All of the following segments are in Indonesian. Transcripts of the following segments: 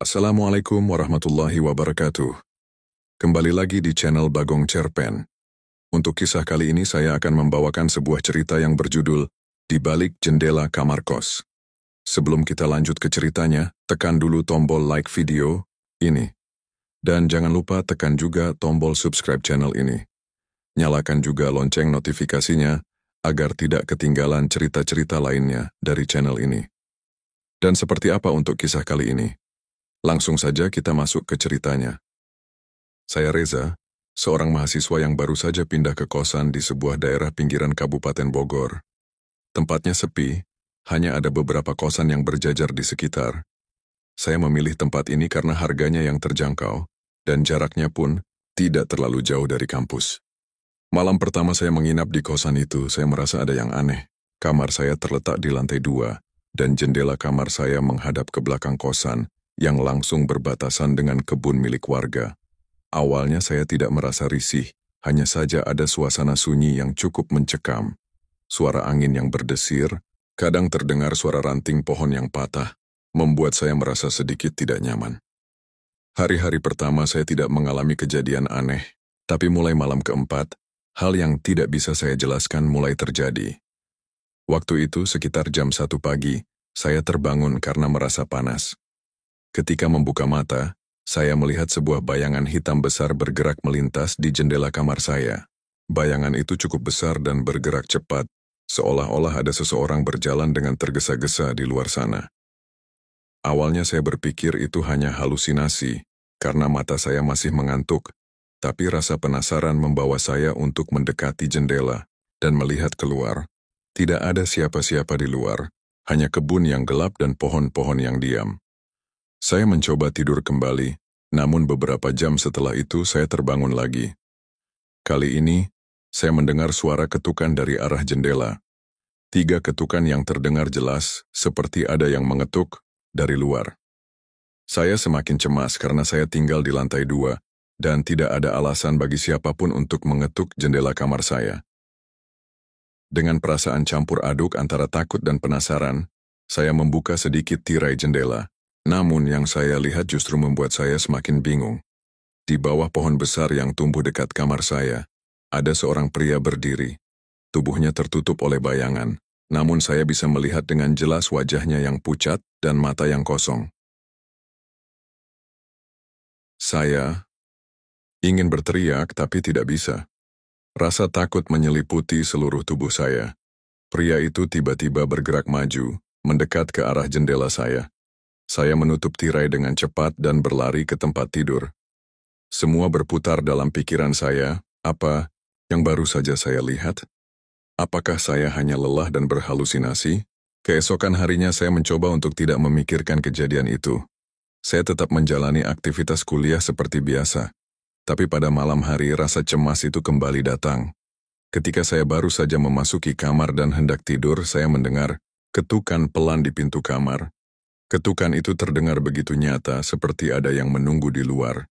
Assalamualaikum warahmatullahi wabarakatuh. Kembali lagi di channel Bagong Cerpen. Untuk kisah kali ini saya akan membawakan sebuah cerita yang berjudul Di Balik Jendela Kamar Kos. Sebelum kita lanjut ke ceritanya, tekan dulu tombol like video ini. Dan jangan lupa tekan juga tombol subscribe channel ini. Nyalakan juga lonceng notifikasinya agar tidak ketinggalan cerita-cerita lainnya dari channel ini. Dan seperti apa untuk kisah kali ini? Langsung saja kita masuk ke ceritanya. Saya Reza, seorang mahasiswa yang baru saja pindah ke kosan di sebuah daerah pinggiran Kabupaten Bogor. Tempatnya sepi, hanya ada beberapa kosan yang berjajar di sekitar. Saya memilih tempat ini karena harganya yang terjangkau, dan jaraknya pun tidak terlalu jauh dari kampus. Malam pertama saya menginap di kosan itu, saya merasa ada yang aneh. Kamar saya terletak di lantai 2, dan jendela kamar saya menghadap ke belakang kosan, yang langsung berbatasan dengan kebun milik warga. Awalnya saya tidak merasa risih, hanya saja ada suasana sunyi yang cukup mencekam. Suara angin yang berdesir, kadang terdengar suara ranting pohon yang patah, membuat saya merasa sedikit tidak nyaman. Hari-hari pertama saya tidak mengalami kejadian aneh, tapi mulai malam keempat, hal yang tidak bisa saya jelaskan mulai terjadi. Waktu itu sekitar jam 1 pagi, saya terbangun karena merasa panas. Ketika membuka mata, saya melihat sebuah bayangan hitam besar bergerak melintas di jendela kamar saya. Bayangan itu cukup besar dan bergerak cepat, seolah-olah ada seseorang berjalan dengan tergesa-gesa di luar sana. Awalnya saya berpikir itu hanya halusinasi, karena mata saya masih mengantuk, tapi rasa penasaran membawa saya untuk mendekati jendela dan melihat keluar. Tidak ada siapa-siapa di luar, hanya kebun yang gelap dan pohon-pohon yang diam. Saya mencoba tidur kembali, namun beberapa jam setelah itu saya terbangun lagi. Kali ini, saya mendengar suara ketukan dari arah jendela. 3 ketukan yang terdengar jelas, seperti ada yang mengetuk dari luar. Saya semakin cemas karena saya tinggal di lantai 2, dan tidak ada alasan bagi siapapun untuk mengetuk jendela kamar saya. Dengan perasaan campur aduk antara takut dan penasaran, saya membuka sedikit tirai jendela. Namun yang saya lihat justru membuat saya semakin bingung. Di bawah pohon besar yang tumbuh dekat kamar saya, ada seorang pria berdiri. Tubuhnya tertutup oleh bayangan, namun saya bisa melihat dengan jelas wajahnya yang pucat dan mata yang kosong. Saya ingin berteriak tapi tidak bisa. Rasa takut menyeliputi seluruh tubuh saya. Pria itu tiba-tiba bergerak maju, mendekat ke arah jendela saya. Saya menutup tirai dengan cepat dan berlari ke tempat tidur. Semua berputar dalam pikiran saya, apa yang baru saja saya lihat? Apakah saya hanya lelah dan berhalusinasi? Keesokan harinya saya mencoba untuk tidak memikirkan kejadian itu. Saya tetap menjalani aktivitas kuliah seperti biasa. Tapi pada malam hari rasa cemas itu kembali datang. Ketika saya baru saja memasuki kamar dan hendak tidur, saya mendengar ketukan pelan di pintu kamar. Ketukan itu terdengar begitu nyata seperti ada yang menunggu di luar.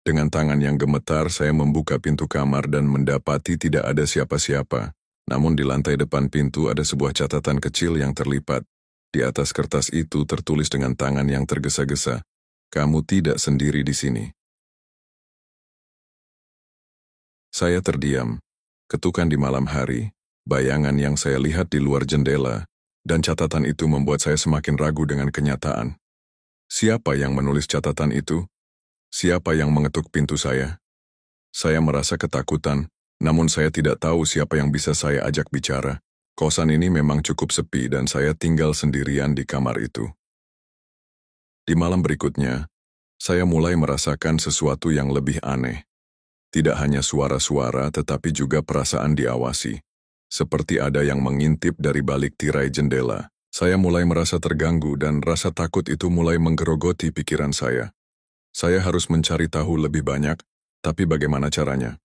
Dengan tangan yang gemetar, saya membuka pintu kamar dan mendapati tidak ada siapa-siapa. Namun di lantai depan pintu ada sebuah catatan kecil yang terlipat. Di atas kertas itu tertulis dengan tangan yang tergesa-gesa, "Kamu tidak sendiri di sini." Saya terdiam. Ketukan di malam hari, bayangan yang saya lihat di luar jendela, dan catatan itu membuat saya semakin ragu dengan kenyataan. Siapa yang menulis catatan itu? Siapa yang mengetuk pintu saya? Saya merasa ketakutan, namun saya tidak tahu siapa yang bisa saya ajak bicara. Kosan ini memang cukup sepi dan saya tinggal sendirian di kamar itu. Di malam berikutnya, saya mulai merasakan sesuatu yang lebih aneh. Tidak hanya suara-suara tetapi juga perasaan diawasi. Seperti ada yang mengintip dari balik tirai jendela. Saya mulai merasa terganggu dan rasa takut itu mulai menggerogoti pikiran saya. Saya harus mencari tahu lebih banyak, tapi bagaimana caranya?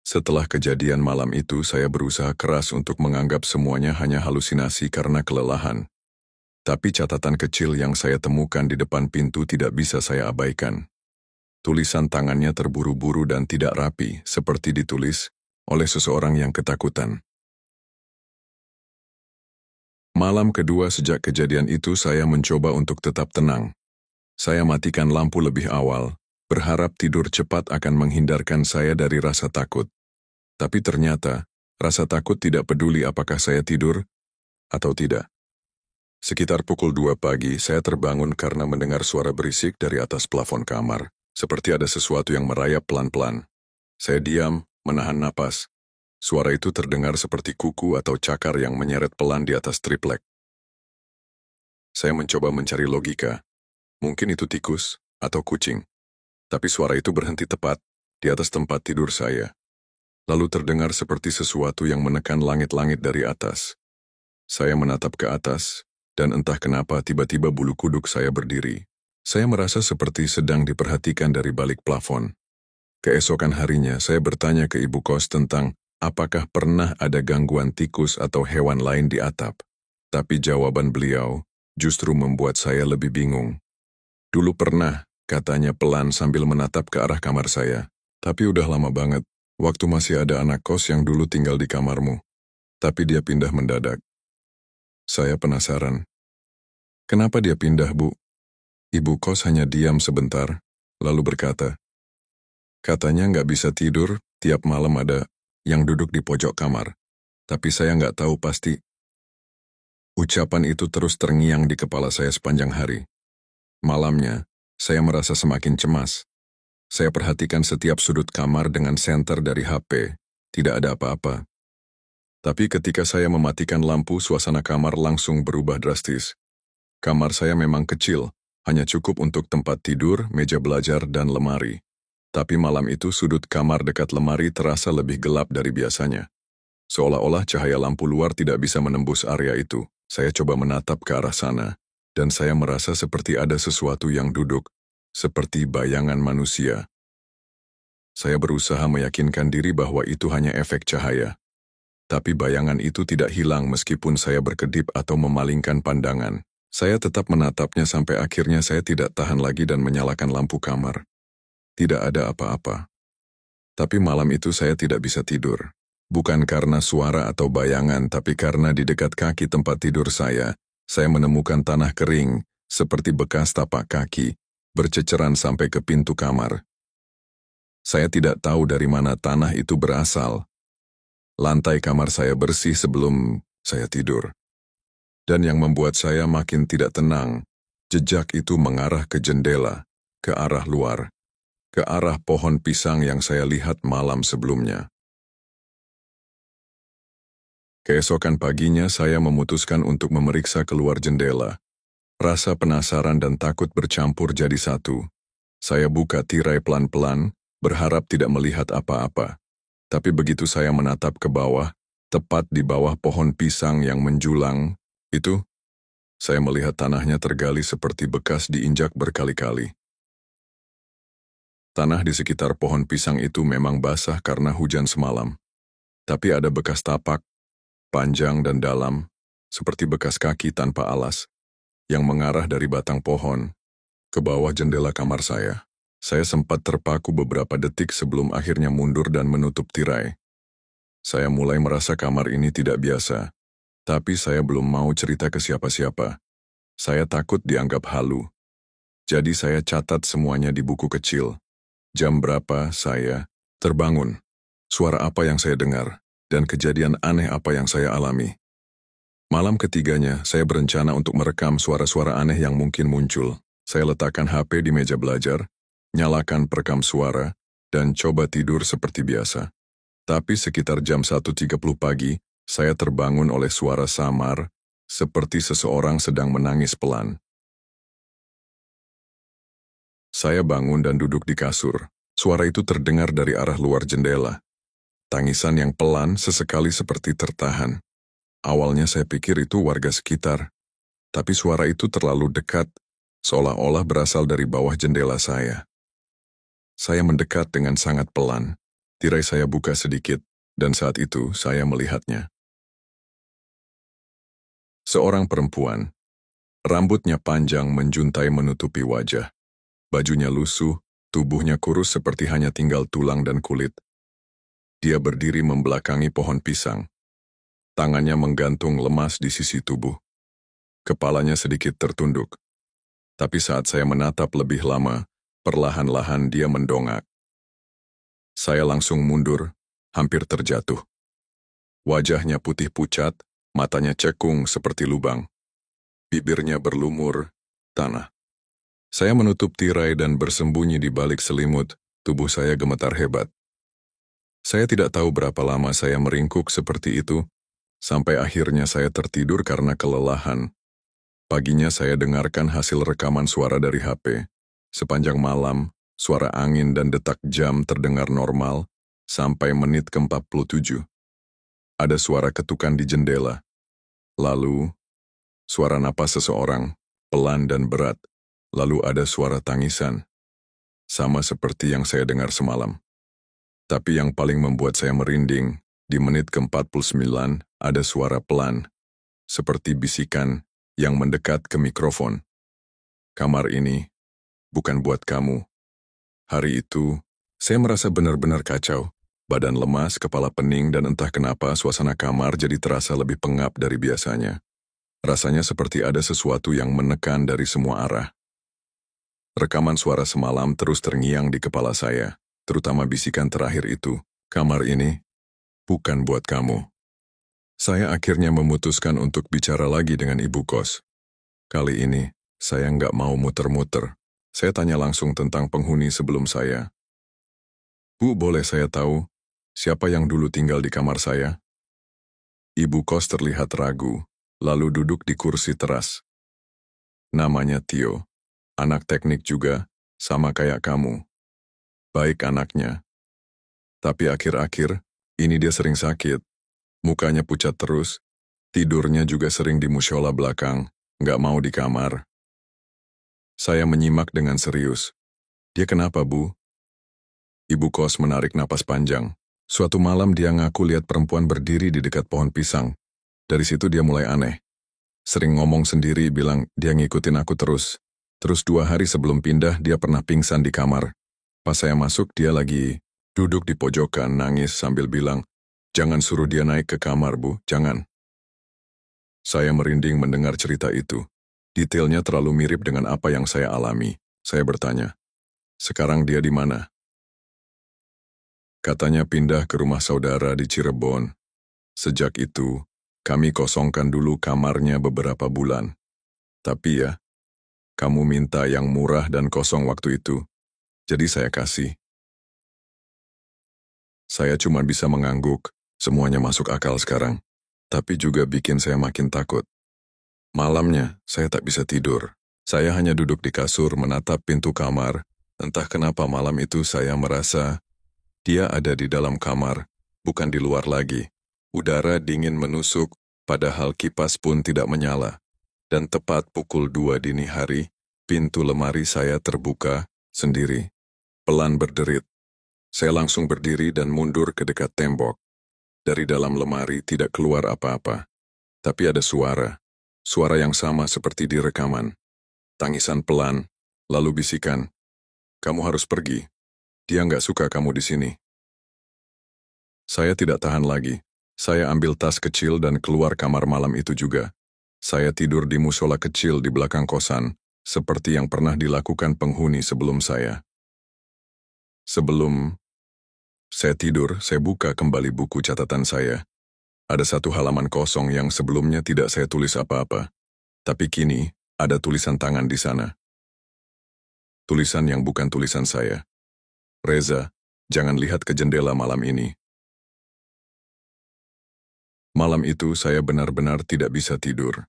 Setelah kejadian malam itu, saya berusaha keras untuk menganggap semuanya hanya halusinasi karena kelelahan. Tapi catatan kecil yang saya temukan di depan pintu tidak bisa saya abaikan. Tulisan tangannya terburu-buru dan tidak rapi, seperti ditulis oleh seseorang yang ketakutan. Malam kedua sejak kejadian itu saya mencoba untuk tetap tenang. Saya matikan lampu lebih awal, berharap tidur cepat akan menghindarkan saya dari rasa takut. Tapi ternyata, rasa takut tidak peduli apakah saya tidur atau tidak. Sekitar pukul 2 pagi, saya terbangun karena mendengar suara berisik dari atas plafon kamar, seperti ada sesuatu yang merayap pelan-pelan. Saya diam, menahan napas. Suara itu terdengar seperti kuku atau cakar yang menyeret pelan di atas triplek. Saya mencoba mencari logika. Mungkin itu tikus atau kucing. Tapi suara itu berhenti tepat di atas tempat tidur saya. Lalu terdengar seperti sesuatu yang menekan langit-langit dari atas. Saya menatap ke atas, dan entah kenapa tiba-tiba bulu kuduk saya berdiri. Saya merasa seperti sedang diperhatikan dari balik plafon. Keesokan harinya, saya bertanya ke ibu kos tentang apakah pernah ada gangguan tikus atau hewan lain di atap. Tapi jawaban beliau justru membuat saya lebih bingung. Dulu pernah, katanya pelan sambil menatap ke arah kamar saya. Tapi udah lama banget, waktu masih ada anak kos yang dulu tinggal di kamarmu. Tapi dia pindah mendadak. Saya penasaran. Kenapa dia pindah, Bu? Ibu kos hanya diam sebentar, lalu berkata, katanya nggak bisa tidur, tiap malam ada yang duduk di pojok kamar. Tapi saya nggak tahu pasti. Ucapan itu terus terngiang di kepala saya sepanjang hari. Malamnya, saya merasa semakin cemas. Saya perhatikan setiap sudut kamar dengan senter dari HP. Tidak ada apa-apa. Tapi ketika saya mematikan lampu, suasana kamar langsung berubah drastis. Kamar saya memang kecil, hanya cukup untuk tempat tidur, meja belajar, dan lemari. Tapi malam itu sudut kamar dekat lemari terasa lebih gelap dari biasanya. Seolah-olah cahaya lampu luar tidak bisa menembus area itu. Saya coba menatap ke arah sana, dan saya merasa seperti ada sesuatu yang duduk, seperti bayangan manusia. Saya berusaha meyakinkan diri bahwa itu hanya efek cahaya. Tapi bayangan itu tidak hilang meskipun saya berkedip atau memalingkan pandangan. Saya tetap menatapnya sampai akhirnya saya tidak tahan lagi dan menyalakan lampu kamar. Tidak ada apa-apa. Tapi malam itu saya tidak bisa tidur. Bukan karena suara atau bayangan, tapi karena di dekat kaki tempat tidur saya menemukan tanah kering, seperti bekas tapak kaki, berceceran sampai ke pintu kamar. Saya tidak tahu dari mana tanah itu berasal. Lantai kamar saya bersih sebelum saya tidur. Dan yang membuat saya makin tidak tenang, jejak itu mengarah ke jendela, ke arah luar, ke arah pohon pisang yang saya lihat malam sebelumnya. Keesokan paginya saya memutuskan untuk memeriksa keluar jendela. Rasa penasaran dan takut bercampur jadi satu. Saya buka tirai pelan-pelan, berharap tidak melihat apa-apa. Tapi begitu saya menatap ke bawah, tepat di bawah pohon pisang yang menjulang, itu, saya melihat tanahnya tergali seperti bekas diinjak berkali-kali. Tanah di sekitar pohon pisang itu memang basah karena hujan semalam. Tapi ada bekas tapak, panjang dan dalam, seperti bekas kaki tanpa alas, yang mengarah dari batang pohon ke bawah jendela kamar saya. Saya sempat terpaku beberapa detik sebelum akhirnya mundur dan menutup tirai. Saya mulai merasa kamar ini tidak biasa, tapi saya belum mau cerita ke siapa-siapa. Saya takut dianggap halu. Jadi saya catat semuanya di buku kecil. Jam berapa saya terbangun, suara apa yang saya dengar, dan kejadian aneh apa yang saya alami. Malam ketiganya, saya berencana untuk merekam suara-suara aneh yang mungkin muncul. Saya letakkan HP di meja belajar, nyalakan perekam suara, dan coba tidur seperti biasa. Tapi sekitar jam 1.30 pagi, saya terbangun oleh suara samar, seperti seseorang sedang menangis pelan. Saya bangun dan duduk di kasur. Suara itu terdengar dari arah luar jendela. Tangisan yang pelan sesekali seperti tertahan. Awalnya saya pikir itu warga sekitar, tapi suara itu terlalu dekat, seolah-olah berasal dari bawah jendela saya. Saya mendekat dengan sangat pelan. Tirai saya buka sedikit, dan saat itu saya melihatnya. Seorang perempuan. Rambutnya panjang menjuntai menutupi wajah. Bajunya lusuh, tubuhnya kurus seperti hanya tinggal tulang dan kulit. Dia berdiri membelakangi pohon pisang. Tangannya menggantung lemas di sisi tubuh. Kepalanya sedikit tertunduk. Tapi saat saya menatap lebih lama, perlahan-lahan dia mendongak. Saya langsung mundur, hampir terjatuh. Wajahnya putih pucat, matanya cekung seperti lubang. Bibirnya berlumur tanah. Saya menutup tirai dan bersembunyi di balik selimut, tubuh saya gemetar hebat. Saya tidak tahu berapa lama saya meringkuk seperti itu, sampai akhirnya saya tertidur karena kelelahan. Paginya saya dengarkan hasil rekaman suara dari HP. Sepanjang malam, suara angin dan detak jam terdengar normal, sampai menit ke-47. Ada suara ketukan di jendela. Lalu, suara napas seseorang, pelan dan berat. Lalu ada suara tangisan. Sama seperti yang saya dengar semalam. Tapi yang paling membuat saya merinding, di menit ke-49 ada suara pelan, seperti bisikan yang mendekat ke mikrofon. Kamar ini bukan buat kamu. Hari itu, saya merasa benar-benar kacau. Badan lemas, kepala pening, dan entah kenapa suasana kamar jadi terasa lebih pengap dari biasanya. Rasanya seperti ada sesuatu yang menekan dari semua arah. Rekaman suara semalam terus terngiang di kepala saya, terutama bisikan terakhir itu, kamar ini bukan buat kamu. Saya akhirnya memutuskan untuk bicara lagi dengan ibu kos. Kali ini, saya nggak mau muter-muter. Saya tanya langsung tentang penghuni sebelum saya. Bu, boleh saya tahu siapa yang dulu tinggal di kamar saya? Ibu kos terlihat ragu, lalu duduk di kursi teras. Namanya Tio. Anak teknik juga, sama kayak kamu. Baik anaknya. Tapi akhir-akhir, ini dia sering sakit. Mukanya pucat terus, tidurnya juga sering di musyola belakang, nggak mau di kamar. Saya menyimak dengan serius. Dia kenapa, Bu? Ibu kos menarik napas panjang. Suatu malam dia ngaku lihat perempuan berdiri di dekat pohon pisang. Dari situ dia mulai aneh. Sering ngomong sendiri bilang dia ngikutin aku terus. Terus 2 hari sebelum pindah dia pernah pingsan di kamar. Pas saya masuk dia lagi duduk di pojokan nangis sambil bilang, "Jangan suruh dia naik ke kamar, Bu, jangan." Saya merinding mendengar cerita itu. Detailnya terlalu mirip dengan apa yang saya alami. Saya bertanya, "Sekarang dia di mana?" Katanya pindah ke rumah saudara di Cirebon. Sejak itu, kami kosongkan dulu kamarnya beberapa bulan. Tapi ya, kamu minta yang murah dan kosong waktu itu, jadi saya kasih. Saya cuma bisa mengangguk, semuanya masuk akal sekarang, tapi juga bikin saya makin takut. Malamnya, saya tak bisa tidur. Saya hanya duduk di kasur menatap pintu kamar. Entah kenapa malam itu saya merasa dia ada di dalam kamar, bukan di luar lagi. Udara dingin menusuk, padahal kipas pun tidak menyala. Dan tepat pukul 2 dini hari, pintu lemari saya terbuka sendiri. Pelan berderit. Saya langsung berdiri dan mundur ke dekat tembok. Dari dalam lemari tidak keluar apa-apa. Tapi ada suara. Suara yang sama seperti di rekaman. Tangisan pelan, lalu bisikan. "Kamu harus pergi. Dia nggak suka kamu di sini." Saya tidak tahan lagi. Saya ambil tas kecil dan keluar kamar malam itu juga. Saya tidur di musola kecil di belakang kosan, seperti yang pernah dilakukan penghuni sebelum saya. Sebelum saya tidur, saya buka kembali buku catatan saya. Ada satu halaman kosong yang sebelumnya tidak saya tulis apa-apa. Tapi kini, ada tulisan tangan di sana. Tulisan yang bukan tulisan saya. "Reza, jangan lihat ke jendela malam ini." Malam itu saya benar-benar tidak bisa tidur.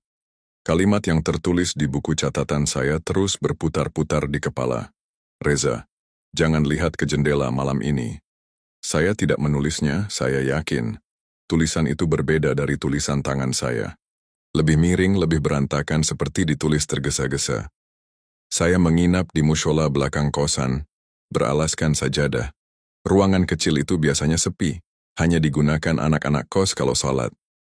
Kalimat yang tertulis di buku catatan saya terus berputar-putar di kepala. "Reza, jangan lihat ke jendela malam ini." Saya tidak menulisnya, saya yakin. Tulisan itu berbeda dari tulisan tangan saya. Lebih miring, lebih berantakan seperti ditulis tergesa-gesa. Saya menginap di musyola belakang kosan, beralaskan sajadah. Ruangan kecil itu biasanya sepi, hanya digunakan anak-anak kos kalau salat.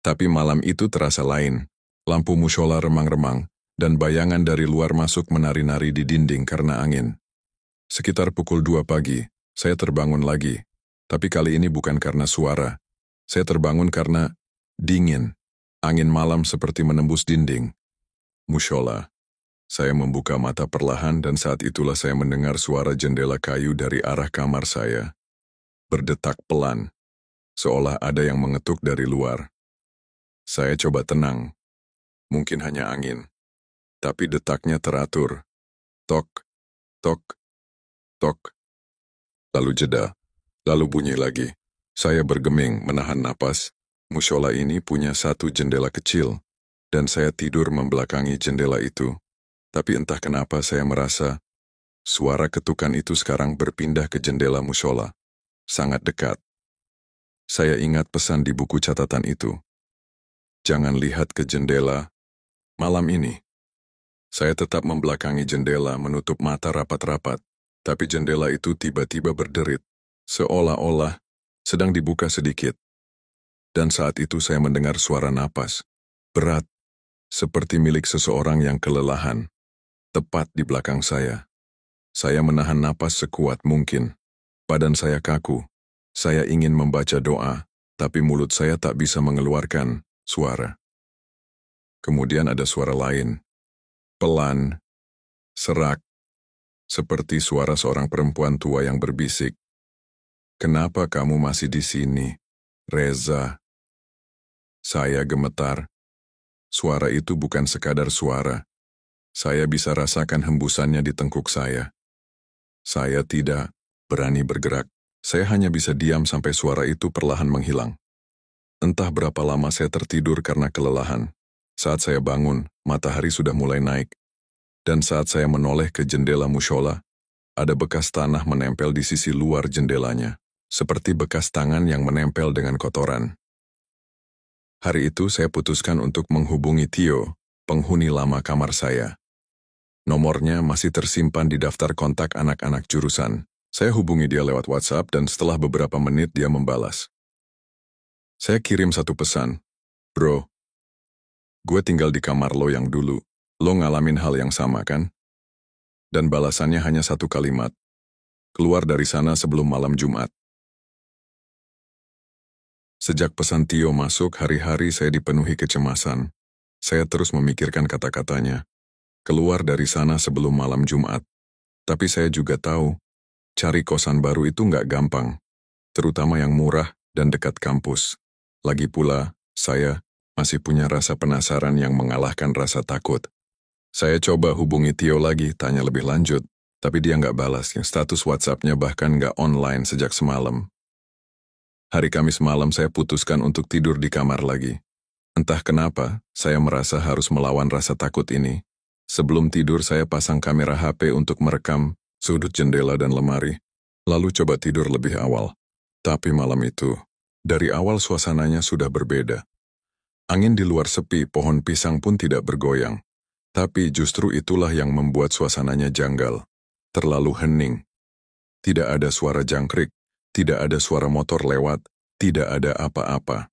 Tapi malam itu terasa lain. Lampu musyola remang-remang, dan bayangan dari luar masuk menari-nari di dinding karena angin. Sekitar pukul 2 pagi, saya terbangun lagi. Tapi kali ini bukan karena suara. Saya terbangun karena dingin. Angin malam seperti menembus dinding. Mushola. Saya membuka mata perlahan dan saat itulah saya mendengar suara jendela kayu dari arah kamar saya. Berdetak pelan, seolah ada yang mengetuk dari luar. Saya coba tenang, mungkin hanya angin. Tapi detaknya teratur. Tok, tok, tok. Lalu jeda, lalu bunyi lagi. Saya bergeming menahan napas. Mushola ini punya satu jendela kecil, dan saya tidur membelakangi jendela itu. Tapi entah kenapa saya merasa suara ketukan itu sekarang berpindah ke jendela mushola. Sangat dekat. Saya ingat pesan di buku catatan itu. Jangan lihat ke jendela malam ini. Saya tetap membelakangi jendela menutup mata rapat-rapat, tapi jendela itu tiba-tiba berderit, seolah-olah sedang dibuka sedikit. Dan saat itu saya mendengar suara napas, berat, seperti milik seseorang yang kelelahan. Tepat di belakang saya. Saya menahan napas sekuat mungkin. Badan saya kaku. Saya ingin membaca doa, tapi mulut saya tak bisa mengeluarkan suara. Kemudian ada suara lain. Pelan, serak, seperti suara seorang perempuan tua yang berbisik. Kenapa kamu masih di sini, Reza? Saya gemetar. Suara itu bukan sekadar suara. Saya bisa rasakan hembusannya di tengkuk saya. Saya tidak berani bergerak. Saya hanya bisa diam sampai suara itu perlahan menghilang. Entah berapa lama saya tertidur karena kelelahan. Saat saya bangun, matahari sudah mulai naik. Dan saat saya menoleh ke jendela mushola, ada bekas tanah menempel di sisi luar jendelanya, seperti bekas tangan yang menempel dengan kotoran. Hari itu saya putuskan untuk menghubungi Tio, penghuni lama kamar saya. Nomornya masih tersimpan di daftar kontak anak-anak jurusan. Saya hubungi dia lewat WhatsApp dan setelah beberapa menit dia membalas. Saya kirim satu pesan. Bro, gue tinggal di kamar lo yang dulu. Lo ngalamin hal yang sama kan? Dan balasannya hanya satu kalimat. Keluar dari sana sebelum malam Jumat. Sejak pesan Tio masuk, hari-hari saya dipenuhi kecemasan. Saya terus memikirkan kata-katanya. Keluar dari sana sebelum malam Jumat. Tapi saya juga tahu, cari kosan baru itu nggak gampang, terutama yang murah dan dekat kampus. Lagi pula, saya masih punya rasa penasaran yang mengalahkan rasa takut. Saya coba hubungi Tio lagi, tanya lebih lanjut, tapi dia nggak balas. Status WhatsApp-nya bahkan nggak online sejak semalam. Hari Kamis malam saya putuskan untuk tidur di kamar lagi. Entah kenapa, saya merasa harus melawan rasa takut ini. Sebelum tidur saya pasang kamera HP untuk merekam sudut jendela dan lemari, lalu coba tidur lebih awal. Tapi malam itu, dari awal suasananya sudah berbeda. Angin di luar sepi, pohon pisang pun tidak bergoyang. Tapi justru itulah yang membuat suasananya janggal. Terlalu hening. Tidak ada suara jangkrik, tidak ada suara motor lewat, tidak ada apa-apa.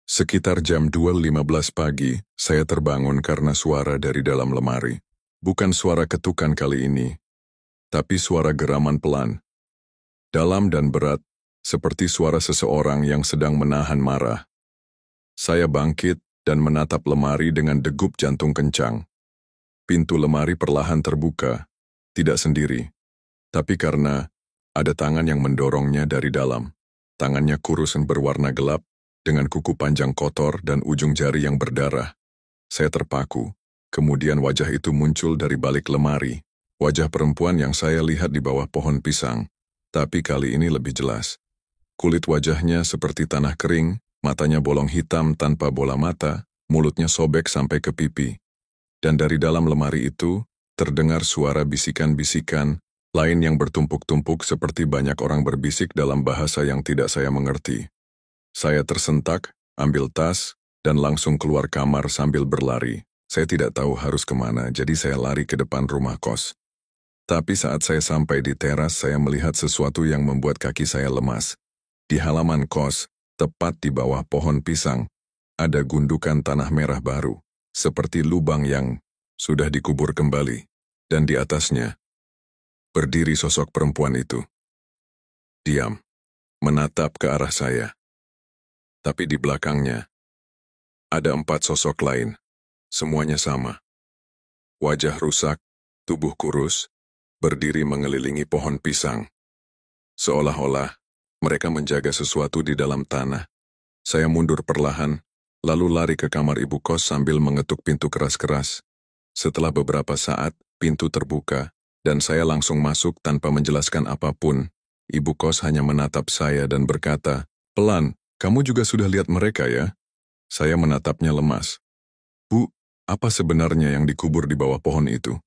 Sekitar jam 2.15 pagi, saya terbangun karena suara dari dalam lemari. Bukan suara ketukan kali ini, tapi suara geraman pelan. Dalam dan berat, seperti suara seseorang yang sedang menahan marah. Saya bangkit dan menatap lemari dengan degup jantung kencang. Pintu lemari perlahan terbuka, tidak sendiri, tapi karena ada tangan yang mendorongnya dari dalam. Tangannya kurus dan berwarna gelap, dengan kuku panjang kotor dan ujung jari yang berdarah. Saya terpaku, kemudian wajah itu muncul dari balik lemari. Wajah perempuan yang saya lihat di bawah pohon pisang, tapi kali ini lebih jelas. Kulit wajahnya seperti tanah kering, matanya bolong hitam tanpa bola mata, mulutnya sobek sampai ke pipi. Dan dari dalam lemari itu, terdengar suara bisikan-bisikan, lain yang bertumpuk-tumpuk seperti banyak orang berbisik dalam bahasa yang tidak saya mengerti. Saya tersentak, ambil tas, dan langsung keluar kamar sambil berlari. Saya tidak tahu harus kemana, jadi saya lari ke depan rumah kos. Tapi saat saya sampai di teras, saya melihat sesuatu yang membuat kaki saya lemas. Di halaman kos, tepat di bawah pohon pisang, ada gundukan tanah merah baru, seperti lubang yang sudah dikubur kembali. Dan di atasnya, berdiri sosok perempuan itu. Diam, menatap ke arah saya. Tapi di belakangnya, ada 4 sosok lain, semuanya sama. Wajah rusak, tubuh kurus, berdiri mengelilingi pohon pisang. Seolah-olah mereka menjaga sesuatu di dalam tanah. Saya mundur perlahan, lalu lari ke kamar ibu kos sambil mengetuk pintu keras-keras. Setelah beberapa saat, pintu terbuka, dan saya langsung masuk tanpa menjelaskan apapun. Ibu kos hanya menatap saya dan berkata, "Pelan, kamu juga sudah lihat mereka ya?" Saya menatapnya lemas. "Bu, apa sebenarnya yang dikubur di bawah pohon itu?"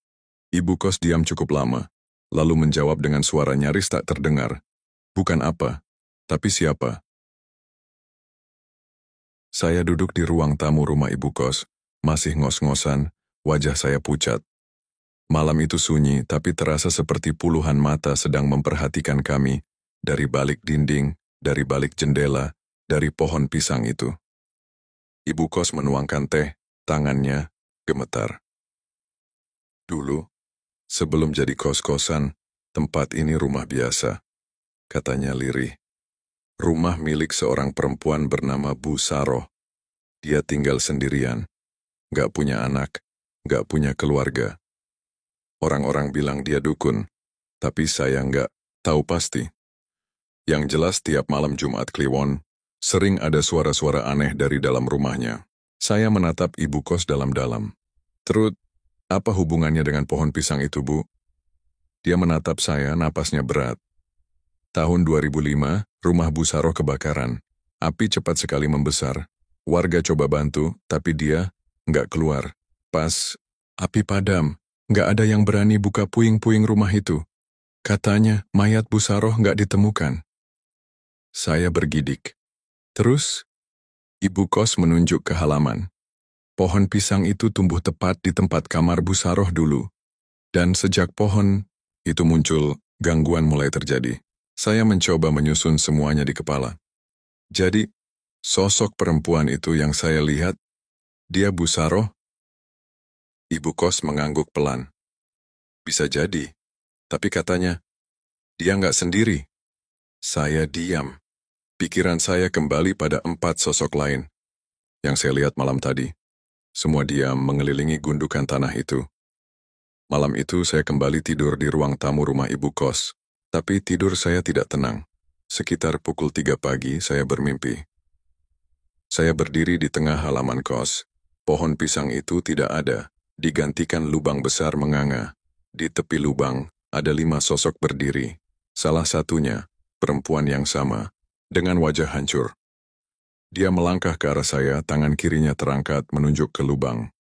Ibu kos diam cukup lama, lalu menjawab dengan suara nyaris tak terdengar. "Bukan apa, tapi siapa?" Saya duduk di ruang tamu rumah ibu kos, masih ngos-ngosan, wajah saya pucat. Malam itu sunyi, tapi terasa seperti puluhan mata sedang memperhatikan kami, dari balik dinding, dari balik jendela, dari pohon pisang itu. Ibu kos menuangkan teh, tangannya gemetar. "Dulu, sebelum jadi kos-kosan, tempat ini rumah biasa," katanya lirih. "Rumah milik seorang perempuan bernama Bu Saroh. Dia tinggal sendirian, gak punya anak, gak punya keluarga. Orang-orang bilang dia dukun, tapi saya gak tahu pasti. Yang jelas tiap malam Jumat Kliwon, sering ada suara-suara aneh dari dalam rumahnya." Saya menatap ibu kos dalam-dalam. "Terus, apa hubungannya dengan pohon pisang itu, Bu?" Dia menatap saya, napasnya berat. "Tahun 2005, rumah Bu Saroh kebakaran. Api cepat sekali membesar. Warga coba bantu, tapi dia nggak keluar. Pas api padam, nggak ada yang berani buka puing-puing rumah itu. Katanya mayat Bu Saroh nggak ditemukan." Saya bergidik. "Terus?" Ibu kos menunjuk ke halaman. "Pohon pisang itu tumbuh tepat di tempat kamar Bu Saroh dulu. Dan sejak pohon itu muncul, gangguan mulai terjadi." Saya mencoba menyusun semuanya di kepala. "Jadi, sosok perempuan itu yang saya lihat, dia Bu Saroh?" Ibu kos mengangguk pelan. "Bisa jadi, tapi katanya, dia nggak sendiri." Saya diam. Pikiran saya kembali pada 4 sosok lain yang saya lihat malam tadi. Semua diam mengelilingi gundukan tanah itu. Malam itu saya kembali tidur di ruang tamu rumah ibu kos. Tapi tidur saya tidak tenang. Sekitar pukul 3 pagi saya bermimpi. Saya berdiri di tengah halaman kos. Pohon pisang itu tidak ada, digantikan lubang besar menganga. Di tepi lubang ada 5 sosok berdiri. Salah satunya, perempuan yang sama, dengan wajah hancur. Dia melangkah ke arah saya, tangan kirinya terangkat menunjuk ke lubang.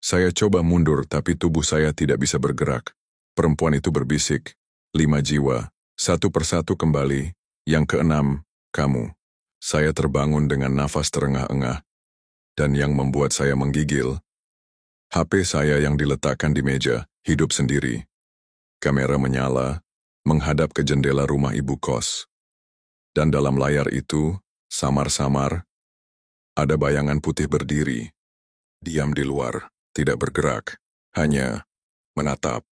Saya coba mundur, tapi tubuh saya tidak bisa bergerak. Perempuan itu berbisik, 5 jiwa, satu persatu kembali, yang keenam, kamu. Saya terbangun dengan nafas terengah-engah, dan yang membuat saya menggigil, HP saya yang diletakkan di meja, hidup sendiri. Kamera menyala, menghadap ke jendela rumah ibu kos. Dan dalam layar itu, samar-samar, ada bayangan putih berdiri, diam di luar, tidak bergerak, hanya menatap.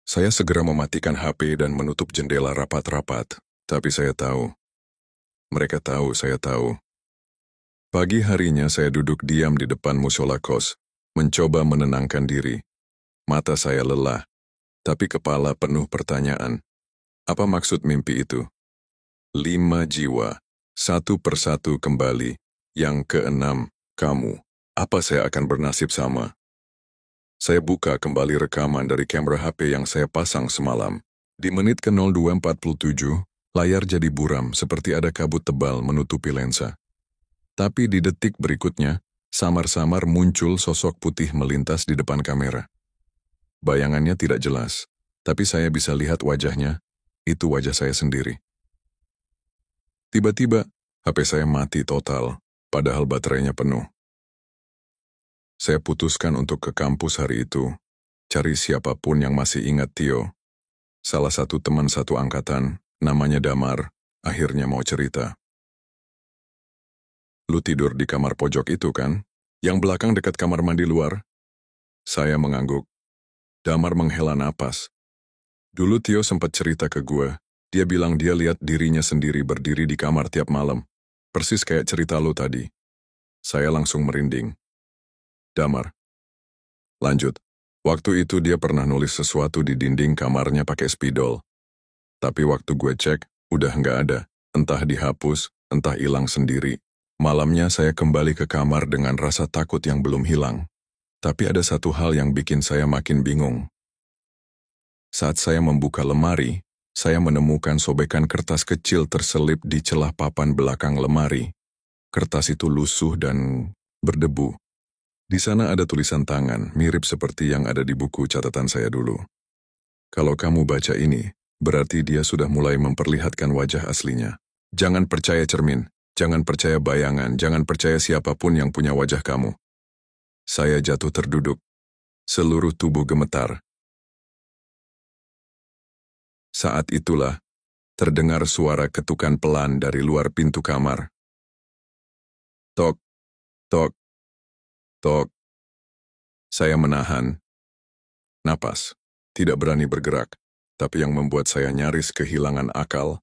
Saya segera mematikan HP dan menutup jendela rapat-rapat, tapi saya tahu. Mereka tahu saya tahu. Pagi harinya saya duduk diam di depan musola kos, mencoba menenangkan diri. Mata saya lelah, tapi kepala penuh pertanyaan. Apa maksud mimpi itu? 5 jiwa, satu persatu kembali, yang keenam, kamu. Apa saya akan bernasib sama? Saya buka kembali rekaman dari kamera HP yang saya pasang semalam. Di menit ke-02.47, layar jadi buram seperti ada kabut tebal menutupi lensa. Tapi di detik berikutnya, samar-samar muncul sosok putih melintas di depan kamera. Bayangannya tidak jelas, tapi saya bisa lihat wajahnya, itu wajah saya sendiri. Tiba-tiba, HP saya mati total, padahal baterainya penuh. Saya putuskan untuk ke kampus hari itu, cari siapapun yang masih ingat Tio. Salah satu teman satu angkatan, namanya Damar, akhirnya mau cerita. "Lu tidur di kamar pojok itu kan? Yang belakang dekat kamar mandi luar?" Saya mengangguk. Damar menghela napas. "Dulu Tio sempat cerita ke gue, dia bilang dia lihat dirinya sendiri berdiri di kamar tiap malam, persis kayak cerita lu tadi." Saya langsung merinding. "Damar, Lanjut. Waktu itu dia pernah nulis sesuatu di dinding kamarnya pakai spidol. Tapi waktu gue cek, udah nggak ada. Entah dihapus, entah hilang sendiri. Malamnya saya kembali ke kamar dengan rasa takut yang belum hilang. Tapi ada satu hal yang bikin saya makin bingung. Saat saya membuka lemari, saya menemukan sobekan kertas kecil terselip di celah papan belakang lemari. Kertas itu lusuh dan berdebu. Di sana ada tulisan tangan, mirip seperti yang ada di buku catatan saya dulu. Kalau kamu baca ini, berarti dia sudah mulai memperlihatkan wajah aslinya. Jangan percaya cermin, jangan percaya bayangan, jangan percaya siapapun yang punya wajah kamu. Saya jatuh terduduk. Seluruh tubuh gemetar. Saat itulah, terdengar suara ketukan pelan dari luar pintu kamar. Tok, tok, tok. Saya menahan napas, tidak berani bergerak, tapi yang membuat saya nyaris kehilangan akal,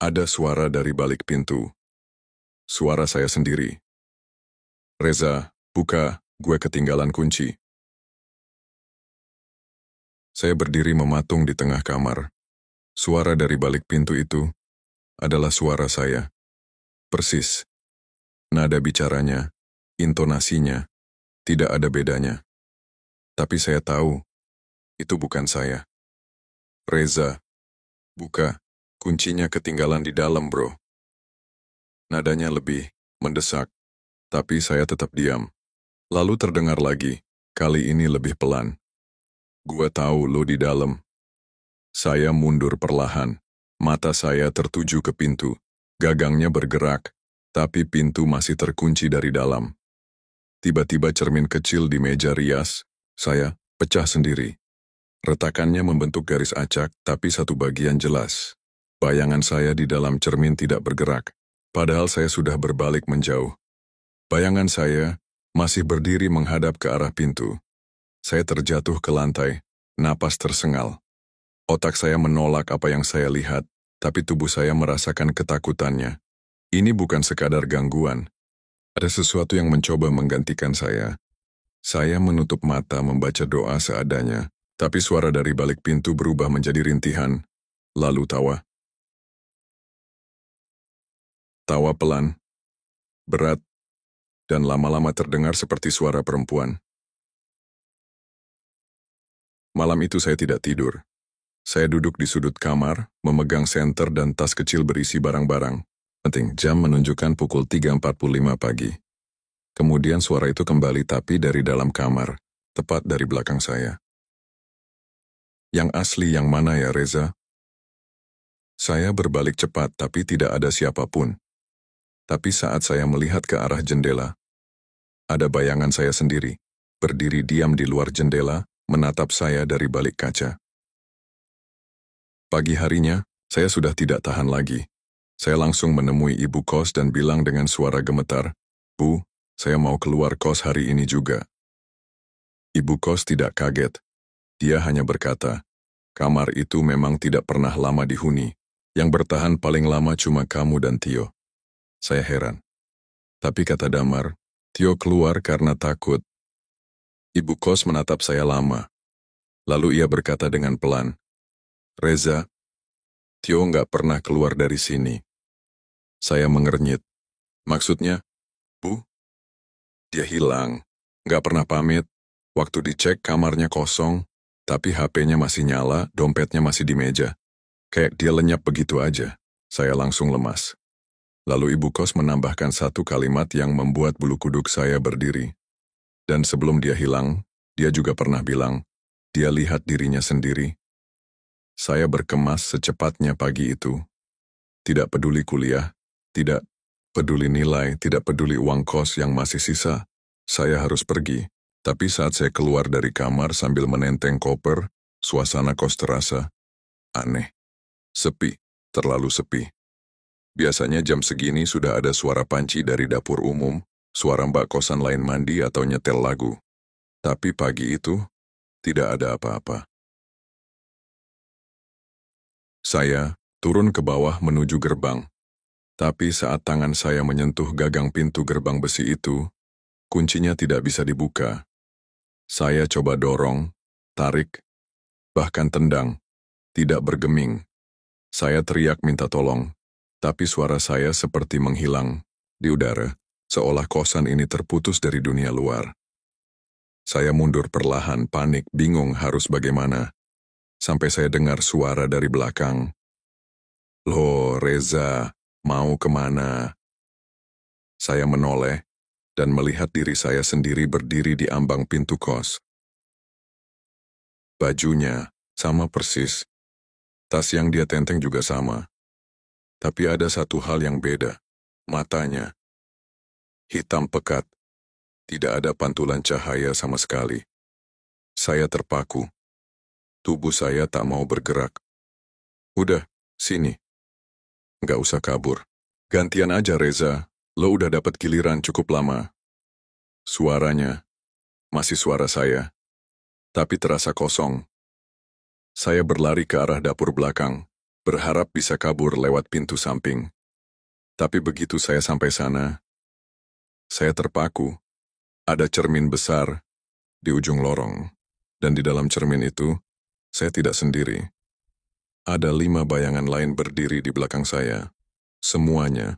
ada suara dari balik pintu. Suara saya sendiri. Reza, buka, gue ketinggalan kunci. Saya berdiri mematung di tengah kamar. Suara dari balik pintu itu adalah suara saya. Persis. Nada bicaranya, intonasinya, tidak ada bedanya. Tapi saya tahu, itu bukan saya. Reza, buka, kuncinya ketinggalan di dalam, bro. Nadanya lebih mendesak, tapi saya tetap diam. Lalu terdengar lagi, kali ini lebih pelan. Gua tahu lo di dalam. Saya mundur perlahan, mata saya tertuju ke pintu. Gagangnya bergerak, tapi pintu masih terkunci dari dalam. Tiba-tiba cermin kecil di meja rias, saya pecah sendiri. Retakannya membentuk garis acak, tapi satu bagian jelas. Bayangan saya di dalam cermin tidak bergerak, padahal saya sudah berbalik menjauh. Bayangan saya masih berdiri menghadap ke arah pintu. Saya terjatuh ke lantai, napas tersengal. Otak saya menolak apa yang saya lihat, tapi tubuh saya merasakan ketakutannya. Ini bukan sekadar gangguan. Ada sesuatu yang mencoba menggantikan saya. Saya menutup mata membaca doa seadanya, tapi suara dari balik pintu berubah menjadi rintihan, lalu tawa. Tawa pelan, berat, dan lama-lama terdengar seperti suara perempuan. Malam itu saya tidak tidur. Saya duduk di sudut kamar, memegang senter dan tas kecil berisi barang-barang. Penting, jam menunjukkan pukul 3.45 pagi. Kemudian suara itu kembali tapi dari dalam kamar, tepat dari belakang saya. Yang asli yang mana ya, Reza? Saya berbalik cepat tapi tidak ada siapapun. Tapi saat saya melihat ke arah jendela, ada bayangan saya sendiri, berdiri diam di luar jendela, menatap saya dari balik kaca. Pagi harinya, saya sudah tidak tahan lagi. Saya langsung menemui ibu kos dan bilang dengan suara gemetar, "Bu, saya mau keluar kos hari ini juga." Ibu kos tidak kaget. Dia hanya berkata, "Kamar itu memang tidak pernah lama dihuni. Yang bertahan paling lama cuma kamu dan Tio." Saya heran. Tapi kata Damar, Tio keluar karena takut. Ibu kos menatap saya lama. Lalu ia berkata dengan pelan, "Reza, Tio nggak pernah keluar dari sini." Saya mengernyit. "Maksudnya, Bu?" "Dia hilang. Nggak pernah pamit. Waktu dicek kamarnya kosong, tapi HP-nya masih nyala, dompetnya masih di meja. Kayak dia lenyap begitu aja." Saya langsung lemas. Lalu ibu kos menambahkan satu kalimat yang membuat bulu kuduk saya berdiri. Dan sebelum dia hilang, dia juga pernah bilang, dia lihat dirinya sendiri. Saya berkemas secepatnya pagi itu. Tidak peduli kuliah, tidak peduli nilai, tidak peduli uang kos yang masih sisa. Saya harus pergi. Tapi saat saya keluar dari kamar sambil menenteng koper, suasana kos terasa aneh. Sepi, terlalu sepi. Biasanya jam segini sudah ada suara panci dari dapur umum, suara mbak kosan lain mandi atau nyetel lagu. Tapi pagi itu, tidak ada apa-apa. Saya turun ke bawah menuju gerbang. Tapi saat tangan saya menyentuh gagang pintu gerbang besi itu, kuncinya tidak bisa dibuka. Saya coba dorong, tarik, bahkan tendang, tidak bergeming. Saya teriak minta tolong, tapi suara saya seperti menghilang di udara, seolah kosan ini terputus dari dunia luar. Saya mundur perlahan, panik, bingung harus bagaimana, sampai saya dengar suara dari belakang. "Loh, Reza, mau kemana?" Saya menoleh dan melihat diri saya sendiri berdiri di ambang pintu kos. Bajunya sama persis, tas yang dia tenteng juga sama. Tapi ada satu hal yang beda, matanya. Hitam pekat, tidak ada pantulan cahaya sama sekali. Saya terpaku, tubuh saya tak mau bergerak. "Udah, sini. Nggak usah kabur. Gantian aja Reza, lo udah dapat giliran cukup lama." Suaranya, masih suara saya, tapi terasa kosong. Saya berlari ke arah dapur belakang, berharap bisa kabur lewat pintu samping. Tapi begitu saya sampai sana, saya terpaku. Ada cermin besar di ujung lorong, dan di dalam cermin itu, saya tidak sendiri. Ada 5 bayangan lain berdiri di belakang saya. Semuanya,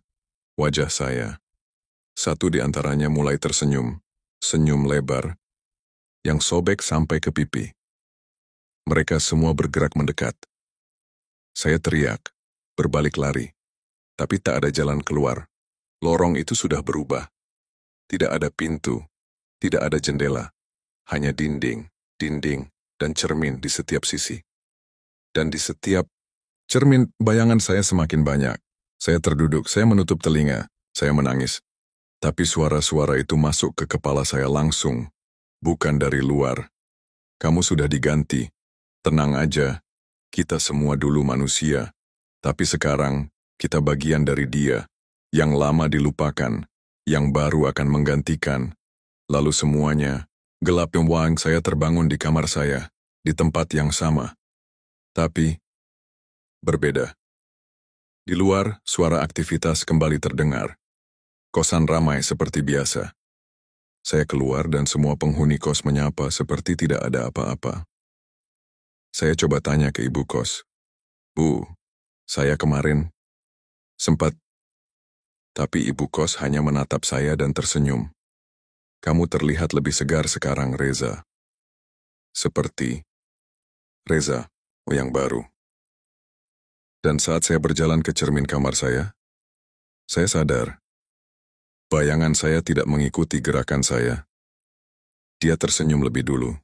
wajah saya. Satu di antaranya mulai tersenyum, senyum lebar, yang sobek sampai ke pipi. Mereka semua bergerak mendekat. Saya teriak, berbalik lari, tapi tak ada jalan keluar. Lorong itu sudah berubah. Tidak ada pintu, tidak ada jendela, hanya dinding, dan cermin di setiap sisi. Dan di setiap cermin, bayangan saya semakin banyak. Saya terduduk, saya menutup telinga, saya menangis. Tapi suara-suara itu masuk ke kepala saya langsung, bukan dari luar. "Kamu sudah diganti. Tenang aja, kita semua dulu manusia. Tapi sekarang, kita bagian dari dia. Yang lama dilupakan, yang baru akan menggantikan." Lalu semuanya, gelap yang wang, saya terbangun di kamar saya, di tempat yang sama. Tapi, berbeda. Di luar, suara aktivitas kembali terdengar. Kosan ramai seperti biasa. Saya keluar dan semua penghuni kos menyapa seperti tidak ada apa-apa. Saya coba tanya ke ibu kos, "Bu, saya kemarin sempat..." Tapi ibu kos hanya menatap saya dan tersenyum. "Kamu terlihat lebih segar sekarang, Reza." Seperti Reza yang baru. Dan saat saya berjalan ke cermin kamar saya sadar, bayangan saya tidak mengikuti gerakan saya. Dia tersenyum lebih dulu.